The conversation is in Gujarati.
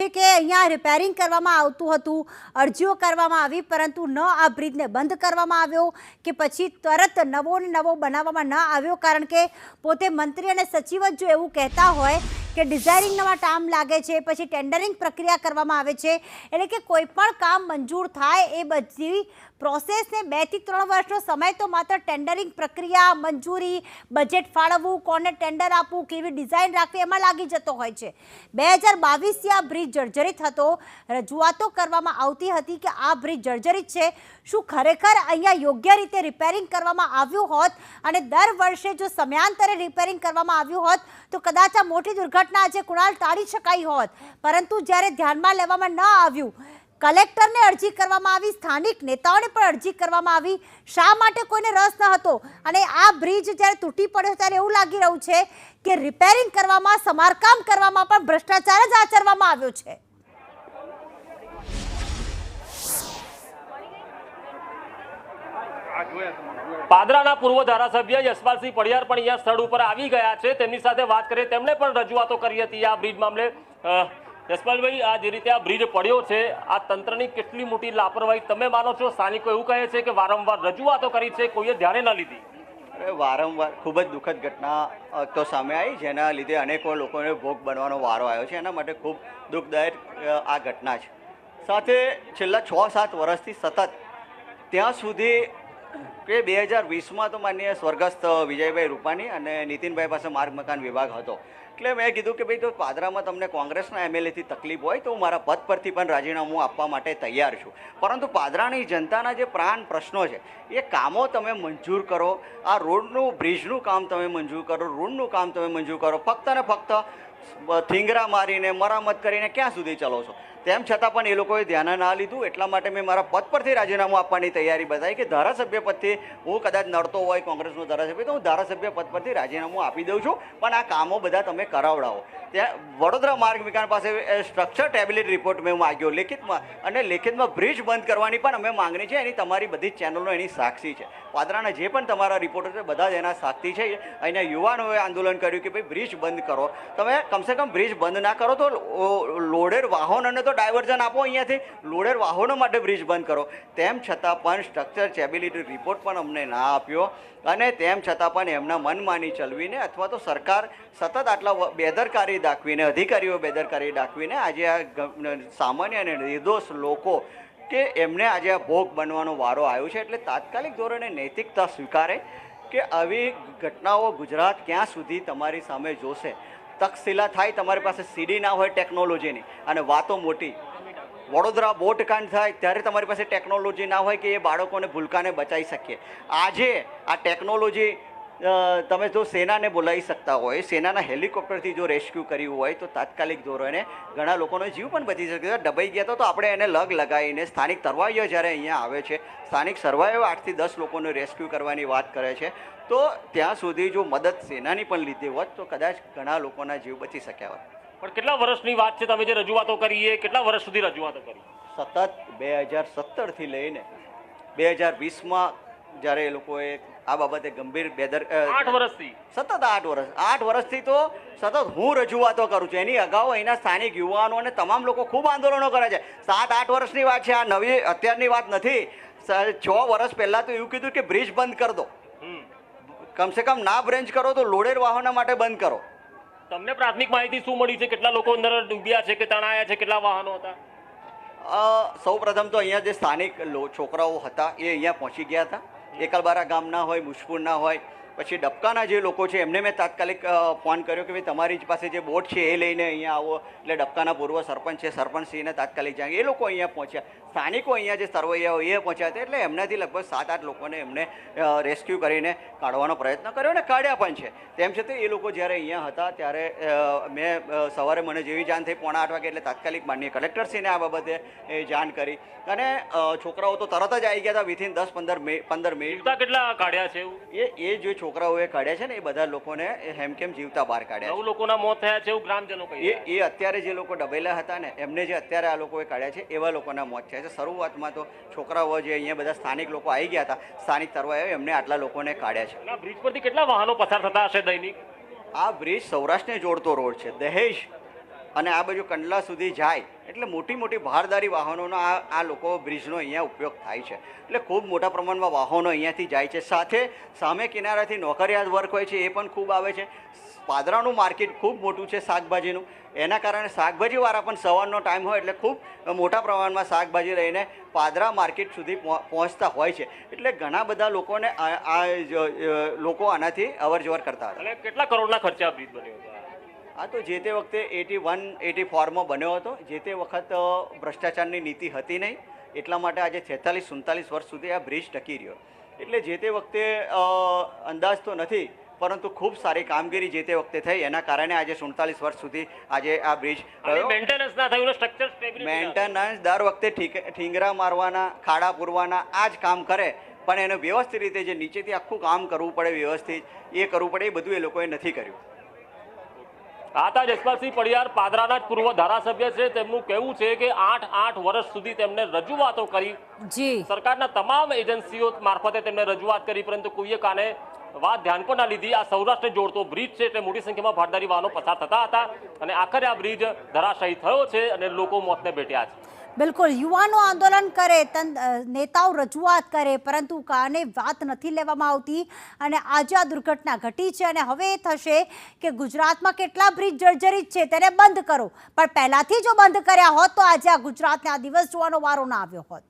છે કે અહીંયા રિપેરિંગ કરવામાં આવતું હતું, અરજીઓ કરવામાં આવી, પરંતુ ન આ બ્રિજને બંધ કરવામાં આવ્યો કે પછી તરત નવો ને નવો બનાવવામાં ન આવ્યો, કારણ કે પોતે મંત્રી અને સચિવ જ જો એવું કહેતા હોય કે ડિઝાઇનિંગમાં ટાઈમ લાગે છે, પછી ટેન્ડરિંગ પ્રક્રિયા કરવામાં આવે છે, એટલે કે કોઈ પણ કામ મંજૂર થાય એ બધી પ્રોસેસને 2 થી 3 વર્ષનો સમય તો માત્ર ટેન્ડરિંગ પ્રક્રિયા, મંજૂરી, બજેટ ફાળવવું, કોને ટેન્ડર આપવું, કેવી ડિઝાઇન રાખવી એમાં લાગી જતો હોય છે. 2022થી આ બ્રિજ જર્જરિત હતો. રજૂઆતો કરવામાં આવતી હતી કે આ બ્રિજ જર્જરિત છે, શું ખરેખર અહીંયા યોગ્ય રીતે રિપેરિંગ કરવામાં આવ્યું હોત અને દર વર્ષે જો સમયાંતરે રિપેરિંગ કરવામાં આવ્યું હોત તો કદાચ આ મોટી દુર્ઘટના આજે કુણાલ ટાળી શકાઈ હોત. પરંતુ જ્યારે ધ્યાનમાં લેવામાં ન આવ્યું, કલેક્ટરને અરજી કરવામાં આવી, સ્થાનિક નેતાઓને પણ અરજી કરવામાં આવી, શા માટે કોઈને રસ ન હતો? અને આ બ્રિજ જ્યારે તૂટી પડ્યો ત્યારે એવું લાગી રહ્યું છે કે રિપેરિંગ કરવામાં, સમારકામ કરવામાં પણ ભ્રષ્ટાચાર જ આચરવામાં આવ્યો છે. પાદરાના પૂર્વ ધારાસભ્ય યશપાલસિંહ પડિયાર પણ અહીંયા સ્થળ ઉપર આવી ગયા છે. તેમની સાથે વાત કરીએ. તેમણે પણ રજૂઆતો કરી હતી આ બ્રિજ મામલે. યશપાલભાઈ, આ જે રીતે આ બ્રિજ પડ્યો છે, આ તંત્રની કેટલી મોટી લાપરવાહી તમે માનો છો? સ્થાનિકો એવું કહે છે કે વારંવાર રજૂઆતો કરી છે, કોઈએ ધ્યાને ન લીધી. વારંવાર ખૂબ જ દુઃખદ ઘટના તો સામે આવી, જેના લીધે અનેકો લોકોને ભોગ બનવાનો વારો આવ્યો છે. એના માટે ખૂબ દુઃખદાયક આ ઘટના છે. સાથે છેલ્લા 6-7 વર્ષથી સતત ત્યાં સુધી કે 2020માં તો માનનીય સ્વર્ગસ્થ વિજયભાઈ રૂપાણી અને નીતિનભાઈ પાસે માર્ગ મકાન વિભાગ હતો. એટલે મેં કીધું કે ભાઈ, તો પાદરામાં તમને કોંગ્રેસના એમએલએથી તકલીફ હોય તો હું મારા પદ પરથી પણ રાજીનામું આપવા માટે તૈયાર છું, પરંતુ પાદરાની જનતાના જે પ્રાણ પ્રશ્નો છે એ કામો તમે મંજૂર કરો. આ રોડનું, બ્રિજનું કામ તમે મંજૂર કરો, રોડનું કામ તમે મંજૂર કરો. ફક્ત ને ફક્ત થીંગરા મારીને, મરામત કરીને ક્યાં સુધી ચલો છો? તેમ છતાં પણ એ લોકોએ ધ્યાન ના લીધું. એટલા માટે મેં મારા પદ પરથી રાજીનામું આપવાની તૈયારી બતાવી કે ધારાસભ્ય પદથી હું કદાચ નડતો હોય કોંગ્રેસનો ધારાસભ્ય, તો હું ધારાસભ્ય પદ પરથી રાજીનામું આપી દઉં છું, પણ આ કામો બધા તમે કરાવડાવો. ત્યાં વડોદરા માર્ગ વિકાસ પાસે સ્ટ્રક્ચર ટેબ્લેટ રિપોર્ટ મેં માગ્યો લેખિતમાં, અને લેખિતમાં બ્રિજ બંધ કરવાની પણ અમે માંગણી છે. એની તમારી બધી જ ચેનલો એની સાક્ષી છે. પાદરાના જે પણ તમારા રિપોર્ટર છે બધા જ એના સાક્ષી છે. અહીંના યુવાનોએ આંદોલન કર્યું કે ભાઈ બ્રિજ બંધ કરો. તમે કમસે કમ બ્રિજ બંધ ના કરો તો લોડેડ વાહનોને તો ડાયવર્ઝન આપો અહીંયાથી, લોડેડ વાહનો માટે બ્રિજ બંધ કરો. તેમ છતાં પણ સ્ટ્રક્ચર સ્ટેબિલિટી રિપોર્ટ પણ અમને ના આપ્યો, અને તેમ છતાં પણ એમના મનમાની ચલવીને અથવા તો સરકાર સતત આટલા બેદરકારી દાખવીને, અધિકારીઓ બેદરકારી દાખવીને આજે આ સામાન્ય અને નિર્દોષ લોકો કે એમને આજે આ ભોગ બનવાનો વારો આવ્યો છે. એટલે તાત્કાલિક ધોરણે નૈતિકતા સ્વીકારે કે આવી ઘટનાઓ ગુજરાત ક્યાં સુધી તમારી સામે જોશે. તક્ષશિલા થાય, તમારી પાસે સીડી ના હોય ટેકનોલોજીની, અને વાતો મોટી. વડોદરા બોટકાંડ થાય ત્યારે તમારી પાસે ટેકનોલોજી ના હોય કે એ બાળકોને ભૂલકાને બચાવી શકીએ. આજે આ ટેકનોલોજી તમે જો સેનાને બોલાવી શકતા હોય, સેનાના હેલિકોપ્ટરથી જો રેસ્ક્યુ કર્યું હોય તો તાત્કાલિક ધોરણે ઘણા લોકોનો જીવ પણ બચી શકે. ડબાઈ ગયા તો આપણે એને લગ લગાવીને, સ્થાનિક તરવાઈઓ જ્યારે અહીંયા આવે છે, સ્થાનિક સરવાઈઓ 8 થી 10 લોકોને રેસ્ક્યુ કરવાની વાત કરે છે, તો ત્યાં સુધી જો મદદ સેનાની પણ લીધી હોત તો કદાચ ઘણા લોકોના જીવ બચી શક્યા હોત. પણ કેટલા વર્ષની વાત છે? તમે જે રજૂઆતો કરી એ કેટલા વર્ષ સુધી રજૂઆતો કરી? સતત 2017થી લઈને 2020માં જ્યારે એ લોકોએ આ બાબતે ગંભીર 8 વર્ષથી સતત 8 વર્ષથી તો સતત હું રજૂઆતો કરું છું. એની અગાઉ અહીંના સ્થાનિક યુવાનો અને તમામ લોકો ખૂબ આંદોલનો કરે છે. 7-8 વર્ષની વાત છે, આ નવી અત્યારની વાત નથી. 6 વર્ષ પહેલાં તો એવું કીધું કે બ્રિજ બંધ કરી દો, કમસે કમ ના બ્રેન્ચ કરો તો લોડેડ વાહનો માટે બંધ કરો. તમને પ્રાથમિક માહિતી શું મળી છે? કેટલા લોકો અંદર ડૂબ્યા છે કે તણાયા છે? કેટલા વાહનો હતા? સૌ પ્રથમ તો અહીંયા જે સ્થાનિક છોકરાઓ હતા એ અહીંયા પહોંચી ગયા હતા. એકલબારા ગામના હોય, મુશપુરના હોય, પછી ડબકાના જે લોકો છે એમને મેં તાત્કાલિક ફોન કર્યો કે ભાઈ તમારી જ પાસે જે બોટ છે એ લઈને અહીંયા આવો. એટલે ડબકાના પૂર્વ સરપંચ છે, સરપંચશ્રીને તાત્કાલિક જાય. એ લોકો અહીંયા પહોંચ્યા. સ્થાનિકો અહીંયા જે સરવૈયાઓ એ પહોંચ્યા હતા. એટલે એમનાથી લગભગ 7-8 લોકોને એમને રેસ્ક્યુ કરીને કાઢવાનો પ્રયત્ન કર્યો અને કાઢ્યા પણ છે. તેમ છતાં એ લોકો જ્યારે અહીંયા હતા ત્યારે મેં સવારે મને જેવી જાણ થઈ 7:45 વાગે, એટલે તાત્કાલિક માનનીય કલેક્ટરશ્રીને આ બાબતે જાણ કરી, અને છોકરાઓ તો તરત જ આવી ગયા હતા. વિથિન 10-15 મિનિટ કેટલા કાઢ્યા છે? એ જે છોકરાઓએ કાઢ્યા છે ને એ બધા લોકોને હેમકેમ જીવતા બહાર કાઢ્યા. 9 લોકોના મોત થયા છે એવું ગ્રામજનો કહે છે. એ અત્યારે જે લોકો ડબેલા હતા ને એમને જે અત્યારે આ લોકોએ કાઢ્યા છે એવા લોકોના મોત થયા છે. શરૂઆતમાં તો છોકરાઓ જે અહીંયા બધા સ્થાનિક લોકો આવી ગયા હતા, સ્થાનિક તરવાઈઓ, એમને આટલા લોકોને કાઢ્યા છે. આ બ્રિજ પરથી કેટલા વાહનો પસાર થતા હશે દૈનિક? આ બ્રિજ સૌરાષ્ટ્રને જોડતો રોડ છે. દહેજ અને આ બાજુ કંડલા સુધી જાય એટલે મોટી મોટી ભારદારી વાહનોનો આ લોકો બ્રિજનો અહીંયા ઉપયોગ થાય છે. એટલે ખૂબ મોટા પ્રમાણમાં વાહનો અહીંયાથી જાય છે. સાથે સામે કિનારાથી નોકરિયાત વર્ગ હોય છે એ પણ ખૂબ આવે છે. પાદરાનું માર્કેટ ખૂબ મોટું છે શાકભાજીનું, એના કારણે શાકભાજીવાળા પણ સવારનો ટાઈમ હોય એટલે ખૂબ મોટા પ્રમાણમાં શાકભાજી લઈને પાદરા માર્કેટ સુધી પહોંચતા હોય છે. એટલે ઘણા બધા લોકોને લોકો આનાથી અવર જવર કરતા હતા. અને કેટલા કરોડના ખર્ચે આ બ્રિજ બન્યો હતો? આ તો જે તે વખતે 81-84માં બન્યો હતો. જે તે વખત ભ્રષ્ટાચારની નીતિ હતી નહીં, એટલા માટે આજે 46-47 વર્ષ સુધી આ બ્રિજ ટકી રહ્યો. એટલે જે તે વખતે અંદાજ તો નથી, પરંતુ ખૂબ સારી કામગીરી જે તે વખતે થઈ, એના કારણે આજે 47 વર્ષ સુધી આજે આ બ્રિજ મેન્ટેનન્સ ના થયું, સ્ટ્રક્ચર સ્ટેબિલિટી મેન્ટેનન્સ દર વખતે ઠીંગરા મારવાના, ખાડા પૂરવાના આ જ કામ કરે, પણ એને વ્યવસ્થિત રીતે જે નીચેથી આખું કામ કરવું પડે વ્યવસ્થિત એ કરવું પડે, એ બધું એ લોકોએ નથી કર્યું. આતા જસપાલસિંહ પડિયાર પાદરાના જ પૂર્વ ધારાસભ્ય છે. તેમનું કહેવું છે કે 8 વર્ષ સુધી તેમને રજૂઆતો કરી, જી સરકારના તમામ એજન્સીઓ મારફતે તેમને રજૂઆત કરી, પરંતુ કોઈએ કાને વાત ધ્યાન પર ના લીધી. આ સૌરાષ્ટ્ર જોડતો બ્રિજ છે એટલે મોટી સંખ્યામાં ભારદારી વાહનો પસાર થતા હતા અને આખરે આ બ્રિજ ધરાશાયી થયો છે અને લોકો મોતને ભેટ્યા છે. બિલકુલ, યુવાનો આંદોલન કરે, નેતાઓ રજૂઆત કરે, પરંતુ કાને વાત નથી લેવામાં આવતી અને આજે આ દુર્ઘટના ઘટી છે. અને હવે એ થશે કે ગુજરાતમાં કેટલા બ્રિજ જર્જરિત છે તેને બંધ કરો, પણ પહેલાથી જો બંધ કર્યા હોત તો આજે આ ગુજરાતને આ દિવસ જોવાનો વારો ના આવ્યો હોત.